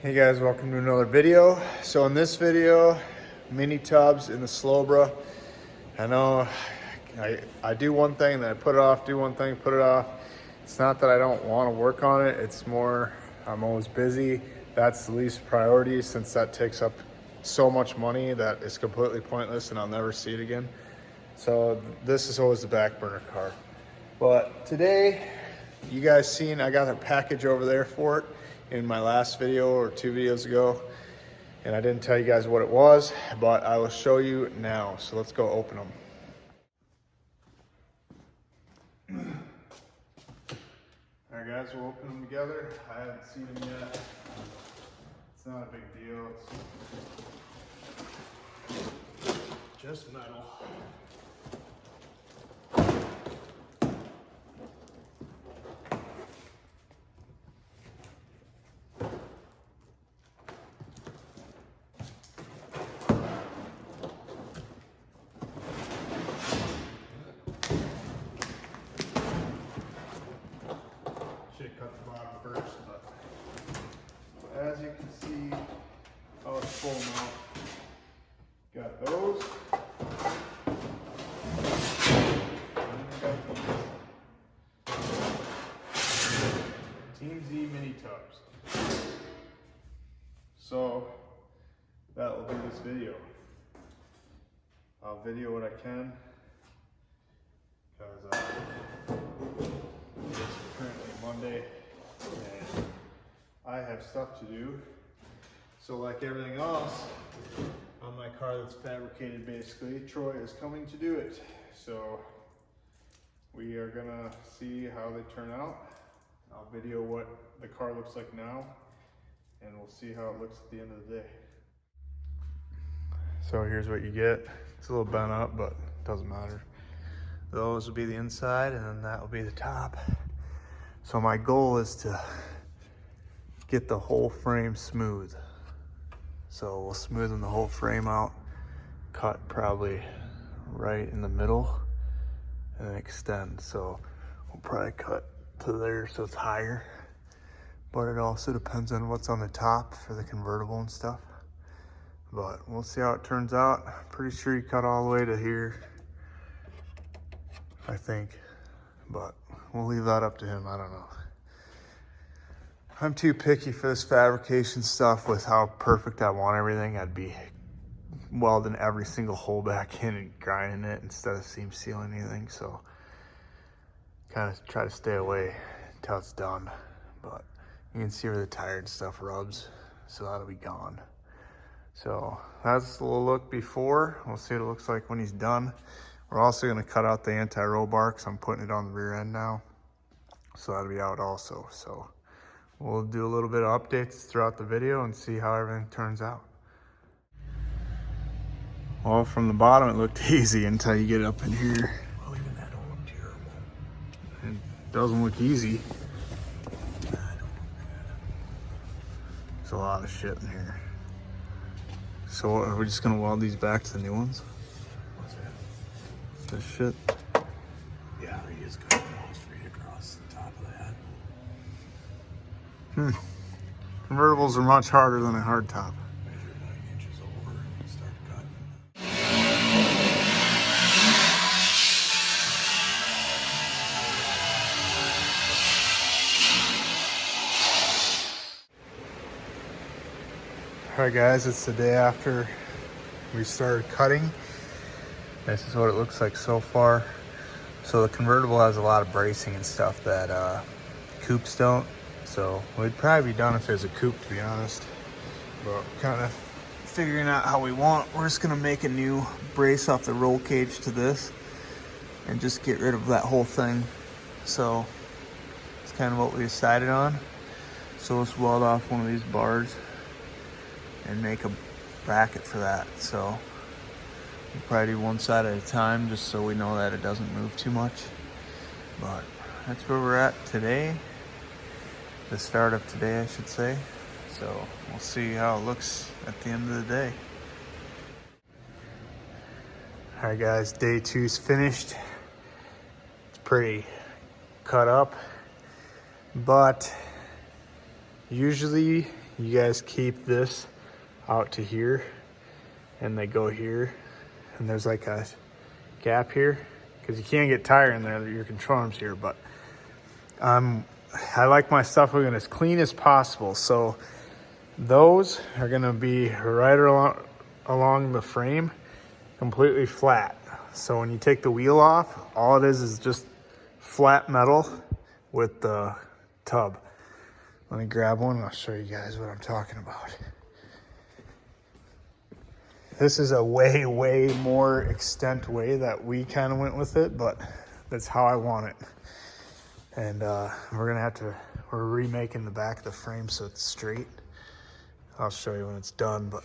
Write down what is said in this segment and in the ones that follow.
Hey guys, welcome to another video. So in this video, mini tubs in the Slowbra. I know I do one thing, then I put it off, do one thing, put it off. It's not that I don't want to work on it, it's more I'm always busy. That's the least priority since that takes up so much money that it's completely pointless and I'll never see it again. So this is always the back burner car. But today, you guys seen I got a package over there for it in my last video or 2 videos ago, and I didn't tell you guys what it was, but I will show you now. So let's go open them. All right guys, we'll open them together. I haven't seen them yet. It's not a big deal. It's just metal. Cut the bottom first, but as you can see, oh, it's full now. Got those. And got these. Team Z mini tubs. So that will be this video. I'll video what I can because it's currently Monday and I have stuff to do. So like everything else on my car that's fabricated, basically, Troy is coming to do it. So we are gonna see how they turn out. I'll video what the car looks like now and we'll see how it looks at the end of the day. So here's what you get. It's a little bent up, but it doesn't matter. Those will be the inside and then that will be the top. So my goal is to get the whole frame smooth. So we'll smoothen the whole frame out, cut probably right in the middle and then extend. So we'll probably cut to there so it's higher, but it also depends on what's on the top for the convertible and stuff. But we'll see how it turns out. I'm pretty sure you cut all the way to here, I think, but we'll leave that up to him. I don't know. I'm too picky for this fabrication stuff with how perfect I want everything. I'd be welding every single hole back in and grinding it instead of seam sealing anything. So kind of try to stay away until it's done. But you can see where the tire and stuff rubs, so that'll be gone. So that's a little look before. We'll see what it looks like when he's done. We're also going to cut out the anti-roll bar because I'm putting it on the rear end now. So that'll be out also. So we'll do a little bit of updates throughout the video and see how everything turns out. Well, from the bottom it looked easy until you get up in here. Well, even that don't look terrible. It doesn't look easy. Nah, it don't look bad. There's a lot of shit in here. So are we just going to weld these back to the new ones? What's that? This shit? Yeah, he just cut it all straight across the top of that. Convertibles are much harder than a hardtop. Measure 9 inches over and start cutting. Alright guys, it's the day after we started cutting. This is what it looks like so far. So the convertible has a lot of bracing and stuff that coupes don't. So we'd probably be done if it was a coupe, to be honest. But kind of figuring out how we want. We're just gonna make a new brace off the roll cage to this and just get rid of that whole thing. So it's kind of what we decided on. So let's weld off one of these bars and make a bracket for that. So we'll probably do one side at a time just so we know that it doesn't move too much. But that's where we're at today. The start of today, I should say. So we'll see how it looks at the end of the day. All right guys, day 2's finished. It's pretty cut up, but usually you guys keep this out to here, and they go here, and there's like a gap here, because you can't get tire in there, your control arm's here, but I like my stuff looking as clean as possible, so those are gonna be right along the frame, completely flat. So when you take the wheel off, all it is just flat metal with the tub. Let me grab one and I'll show you guys what I'm talking about. This is a way more extent way that we kind of went with it, but that's how I want it. And we're remaking the back of the frame so it's straight. I'll show you when it's done, but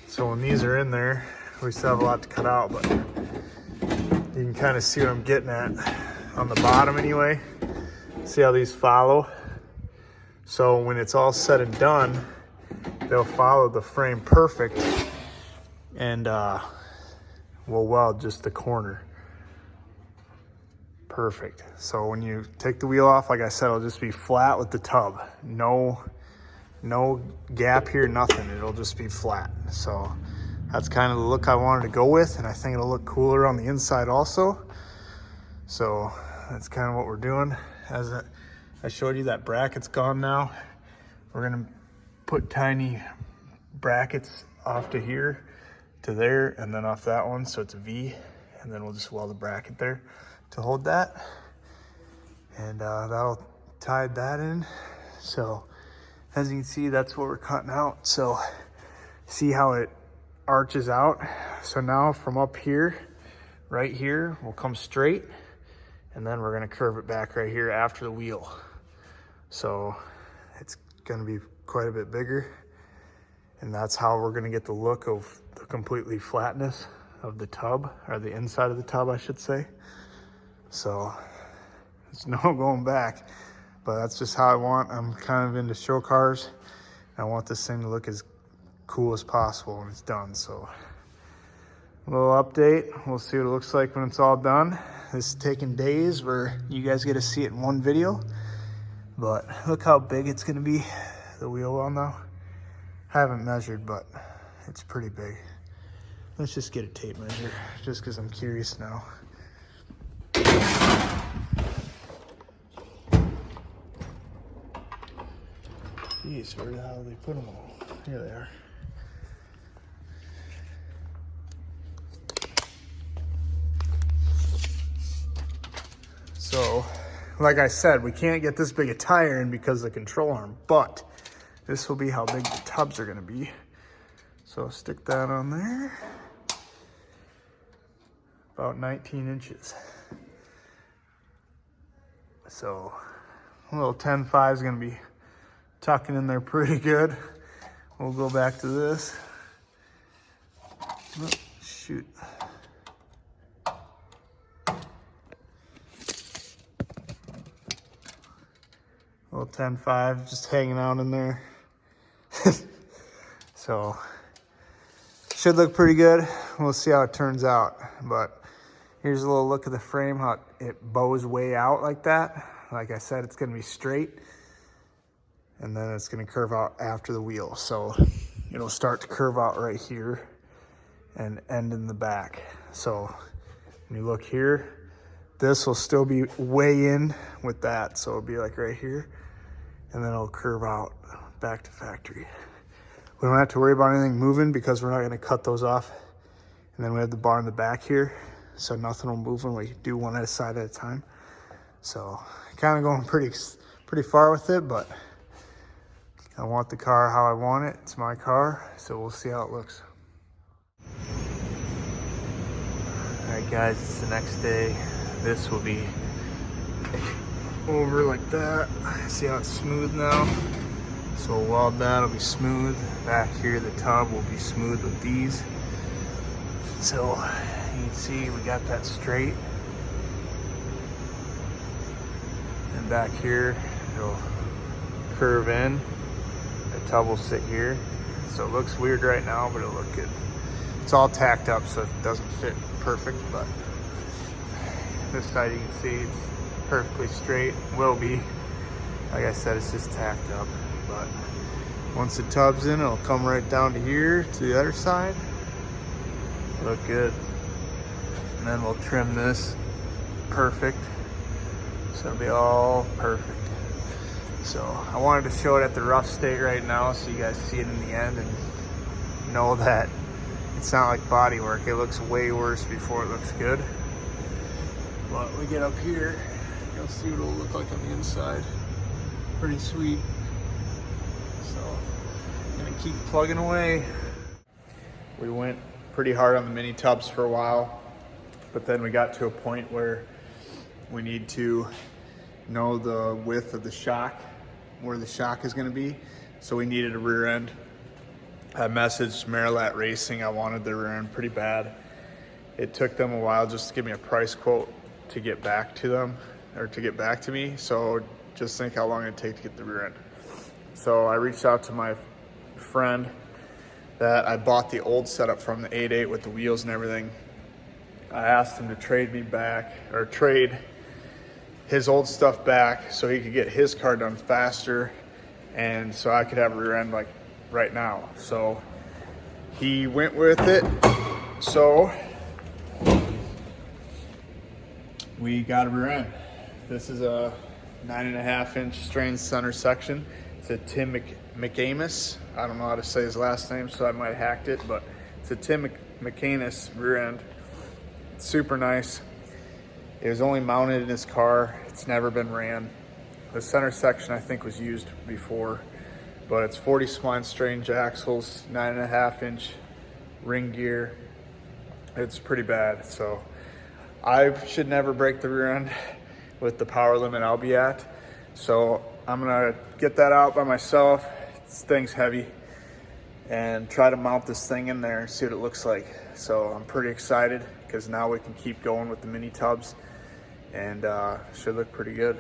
so when these are in there, we still have a lot to cut out, but you can kind of see what I'm getting at on the bottom anyway. See how these follow? So when it's all said and done, they'll follow the frame perfect, and we'll weld just the corner. Perfect. So when you take the wheel off, like I said, it'll just be flat with the tub. No gap here, nothing. It'll just be flat. So that's kind of the look I wanted to go with, and I think it'll look cooler on the inside also. So that's kind of what we're doing. As I showed you, that bracket's gone now. We're gonna put tiny brackets off to here, to there, and then off that one, so it's a V, and then we'll just weld a bracket there to hold that, and that'll tie that in. So as you can see, that's what we're cutting out. So see how it arches out? So now from up here, right here, we'll come straight, and then we're gonna curve it back right here after the wheel. So it's gonna be quite a bit bigger, and that's how we're gonna get the look of the completely flatness of the tub, or the inside of the tub, I should say. So there's no going back, but that's just how I want. I'm kind of into show cars. I want this thing to look as cool as possible when it's done. So a little update. We'll see what it looks like when it's all done. This is taking days where you guys get to see it in one video, but look how big it's gonna be, the wheel well now. I haven't measured, but it's pretty big. Let's just get a tape measure, just because I'm curious now. Jeez, where the hell did they put them all? Here they are. So, like I said, we can't get this big a tire in because of the control arm, but this will be how big the tubs are gonna be. So stick that on there. About 19 inches. So a little 10.5 is gonna be tucking in there pretty good. We'll go back to this. Oh, shoot. Little 10.5 just hanging out in there. So should look pretty good. We'll see how it turns out. But here's a little look of the frame, how it bows way out like that. Like I said, it's gonna be straight, and then it's gonna curve out after the wheel. So it'll start to curve out right here and end in the back. So when you look here, this will still be way in with that. So it'll be like right here, and then it'll curve out back to factory. We don't have to worry about anything moving because we're not gonna cut those off. And then we have the bar in the back here, so nothing will move when we do one at a side at a time. So kind of going pretty far with it, but I want the car how I want it. It's my car, so we'll see how it looks. All right, guys, it's the next day. This will be over like that. See how it's smooth now? So we'll weld that, it'll be smooth. Back here, the tub will be smooth with these. So you can see we got that straight. And back here, it'll curve in. The tub will sit here. So it looks weird right now, but it'll look good. It's all tacked up, so it doesn't fit perfect, but this side you can see it's perfectly straight. Will be. Like I said, it's just tacked up, but Once the tub's in, it'll come right down to here to the other side. Look good. And then we'll trim this perfect. So it'll be all perfect. So I wanted to show it at the rough state right now so you guys see it in the end and know that it's not like body work. It looks way worse before it looks good. But we get up here, you'll see what it'll look like on the inside. Pretty sweet. So I'm gonna keep plugging away. We went pretty hard on the mini tubs for a while, but then we got to a point where we need to know the width of the shock, where the shock is going to be. So we needed a rear end. I messaged Marilat Racing. I wanted the rear end pretty bad. It took them a while just to give me a price quote to get back to them, or to get back to me. So just think how long it'd take to get the rear end. So I reached out to my friend that I bought the old setup from, the 8.8 with the wheels and everything. I asked him to trade me back, or trade his old stuff back so he could get his car done faster and so I could have a rear end like right now. So he went with it. So we got a rear end. This is a 9.5-inch strain center section. It's a Tim McAmis. I don't know how to say his last name, so I might have hacked it, but it's a Tim McAnis rear end. It's super nice. It was only mounted in his car. It's never been ran. The center section I think was used before, but it's 40 spline strange axles, 9.5-inch ring gear. It's pretty bad. So I should never break the rear end with the power limit I'll be at. So I'm gonna get that out by myself. This thing's heavy, and try to mount this thing in there and see what it looks like. So I'm pretty excited because now we can keep going with the mini tubs, and should look pretty good.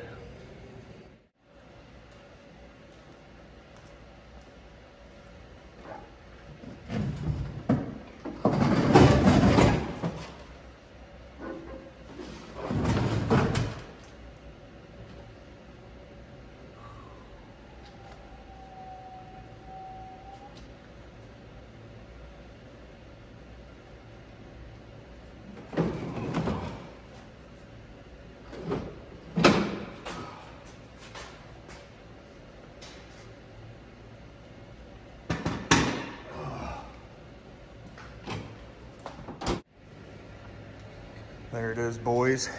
There it is, boys.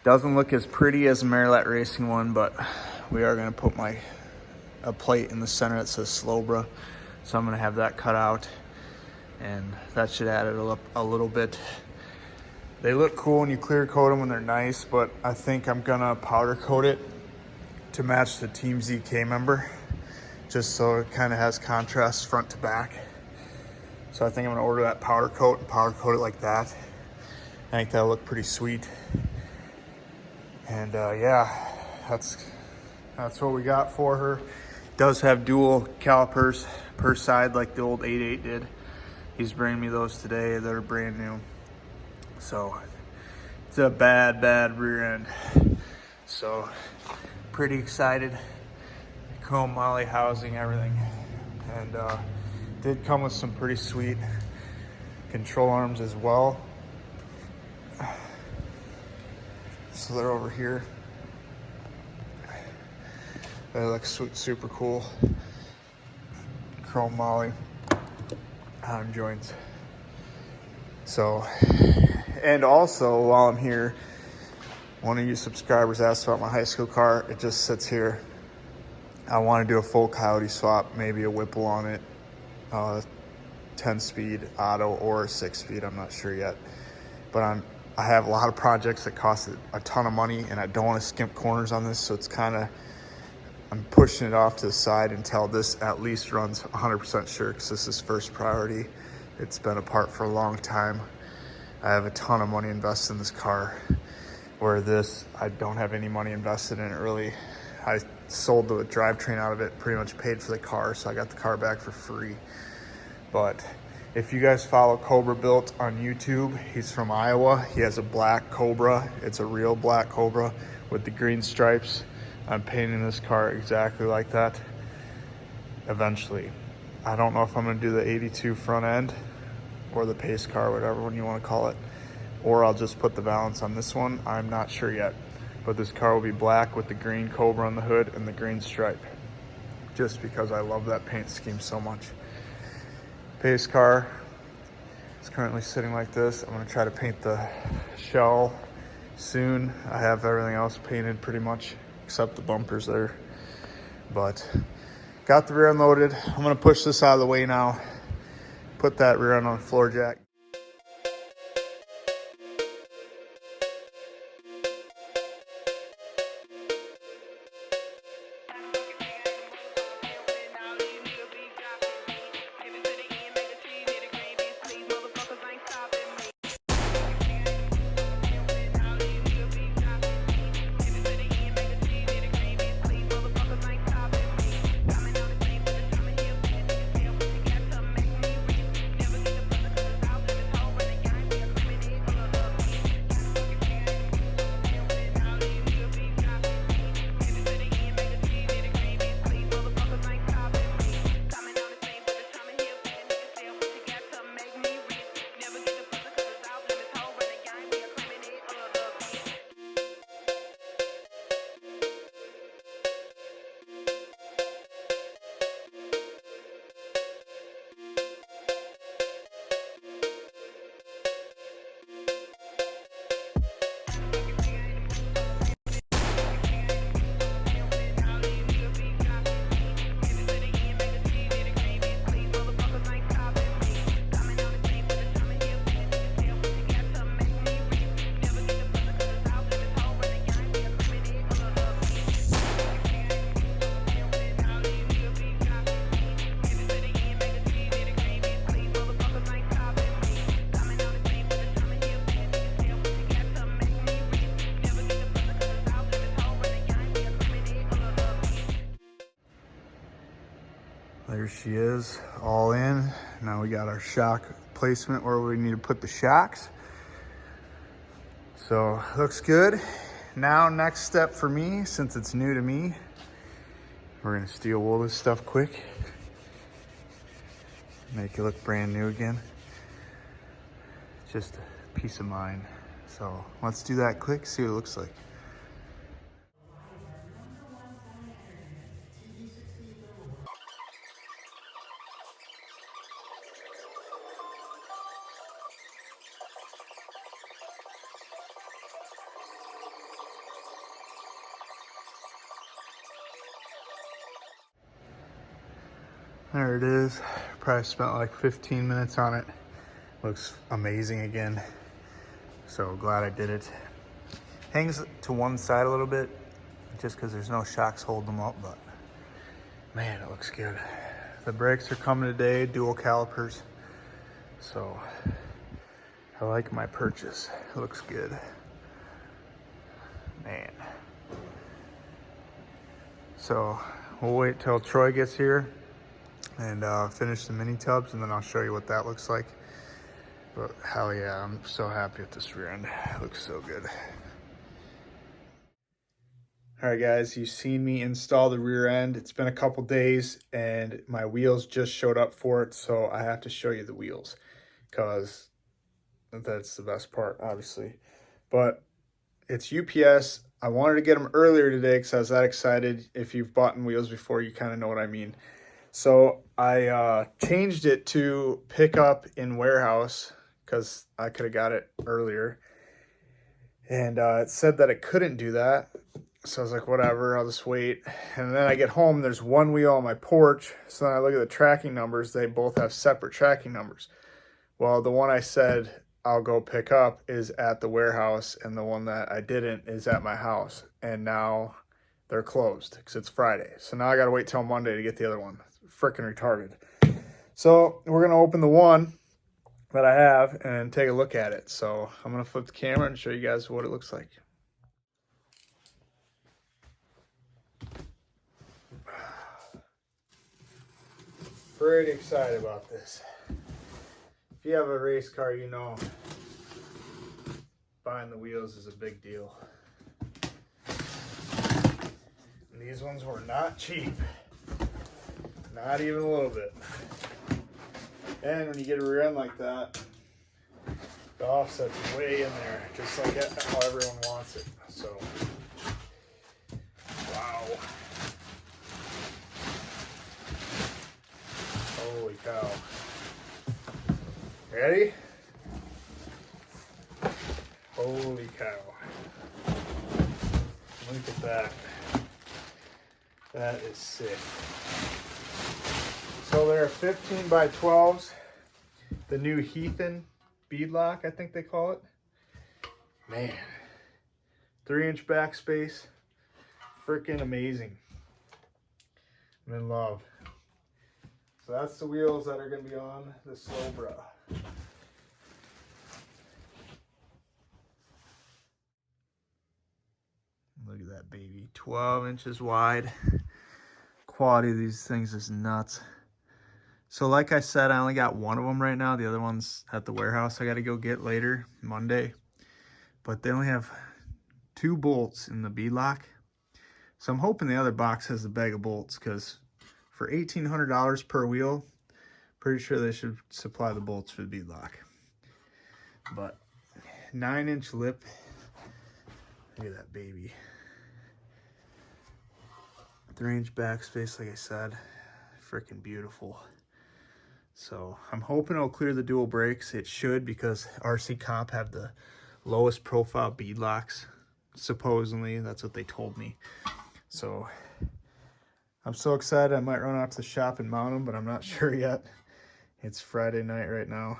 Doesn't look as pretty as a Marilat Racing one, but we are gonna put a plate in the center that says Slowbra. So I'm gonna have that cut out, and that should add it up a little bit. They look cool when you clear coat them when they're nice, but I think I'm gonna powder coat it to match the Team ZK member, just so it kind of has contrast front to back. So I think I'm gonna order that powder coat and powder coat it like that. I think that'll look pretty sweet. And yeah, that's what we got for her. Does have dual calipers per side like the old 8.8 did. He's bringing me those today. They're brand new. So it's a bad rear end. So pretty excited. Chrome moly housing, everything. And did come with some pretty sweet control arms as well. So they're over here. They look super cool. Chrome moly joints. So, and also while I'm here, one of you subscribers asked about my high school car. It just sits here. I want to do a full Coyote swap, maybe a Whipple on it, 10-speed auto or 6-speed. I'm not sure yet, but I have a lot of projects that cost a ton of money, and I don't want to skimp corners on this, so it's kind of, I'm pushing it off to the side until this at least runs 100% sure, because this is first priority. It's been apart for a long time. I have a ton of money invested in this car, where this, I don't have any money invested in it really. I sold the drivetrain out of it, pretty much paid for the car, so I got the car back for free. But if you guys follow Cobra Built on YouTube, he's from Iowa. He has a black Cobra. It's a real black Cobra with the green stripes. I'm painting this car exactly like that. eventually. I don't know if I'm gonna do the 82 front end or the pace car, whatever one you want to call it, or I'll just put the valance on this one. I'm not sure yet, but this car will be black with the green Cobra on the hood and the green stripe, just because I love that paint scheme so much. Pace car is currently sitting like this. I'm gonna try to paint the shell soon. I have everything else painted pretty much except the bumpers there, but got the rear end loaded. I'm gonna push this out of the way now, put that rear end on the floor jack. There she is, all in. Now we got our shock placement where we need to put the shocks. So looks good. Now next step for me, since it's new to me, we're gonna steel wool this stuff quick. Make it look brand new again. Just a peace of mind. So let's do that quick, see what it looks like. There it is. Probably spent like 15 minutes on it. Looks amazing again. So glad I did it. Hangs to one side a little bit just because there's no shocks holding them up, but man, it looks good. The brakes are coming today, dual calipers. So I like my purchase. It looks good. Man. So we'll wait till Troy gets here and finish the mini tubs, and then I'll show you what that looks like. But hell yeah, I'm so happy with this rear end. It looks so good. All right guys, you've seen me install the rear end. It's been a couple days and my wheels just showed up for it, so I have to show you the wheels because that's the best part, obviously. But it's UPS. I wanted to get them earlier today because I was that excited. If you've bought wheels before, you kind of know what I mean. So I changed it to pick up in warehouse because I could have got it earlier. And it said that it couldn't do that. So I was like, whatever, I'll just wait. And then I get home, there's one wheel on my porch. So then I look at the tracking numbers. They both have separate tracking numbers. Well, the one I said I'll go pick up is at the warehouse, and the one that I didn't is at my house. And now they're closed because it's Friday. So now I got to wait till Monday to get the other one. Freaking retarded. So we're going to open the one that I have and take a look at it. So I'm going to flip the camera and show you guys what it looks like. Pretty excited about this. If you have a race car, you know buying the wheels is a big deal. And these ones were not cheap. Not Not even a little bit. And when you get a rear end like that, the offset's way in there, just like how everyone wants it. So, wow. Holy cow. Ready? Holy cow. Look at that. That is sick. So they're 15 by 12s. The new Heathen beadlock, I think they call it. Man. 3-inch backspace. Freaking amazing. I'm in love. So that's the wheels that are going to be on the Cobra. Look at that baby. 12 inches wide. Quality of these things is nuts. So like I said, I only got one of them right now. The other one's at the warehouse I got to go get later, Monday. But they only have 2 bolts in the beadlock. So I'm hoping the other box has the bag of bolts, because for $1,800 per wheel, pretty sure they should supply the bolts for the beadlock. But 9-inch lip. Look at that baby. 3-inch backspace, like I said. Freaking beautiful. So I'm hoping it'll clear the dual brakes. It should, because RC Comp have the lowest profile beadlocks. Supposedly, that's what they told me. So I'm so excited. I might run out to the shop and mount them, but I'm not sure yet. It's Friday night right now,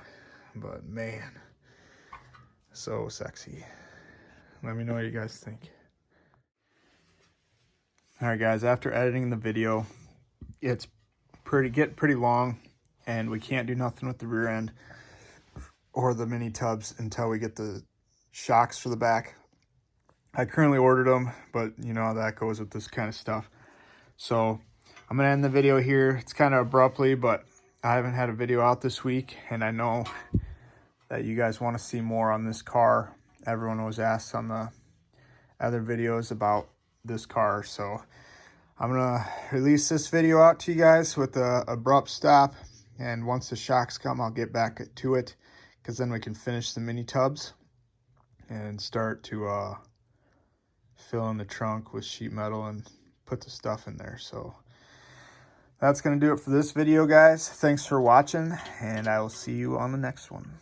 but man, so sexy. Let me know what you guys think. All right, guys, after editing the video, it's getting pretty long, and we can't do nothing with the rear end or the mini tubs until we get the shocks for the back. I currently ordered them, but you know how that goes with this kind of stuff. So I'm gonna end the video here. It's kind of abruptly, but I haven't had a video out this week, and I know that you guys want to see more on this car. Everyone was asked on the other videos about this car, so I'm gonna release this video out to you guys with a abrupt stop, and once the shocks come, I'll get back to it, because then we can finish the mini tubs and start to fill in the trunk with sheet metal and put the stuff in there. So that's gonna do it for this video, guys. Thanks for watching, and I will see you on the next one.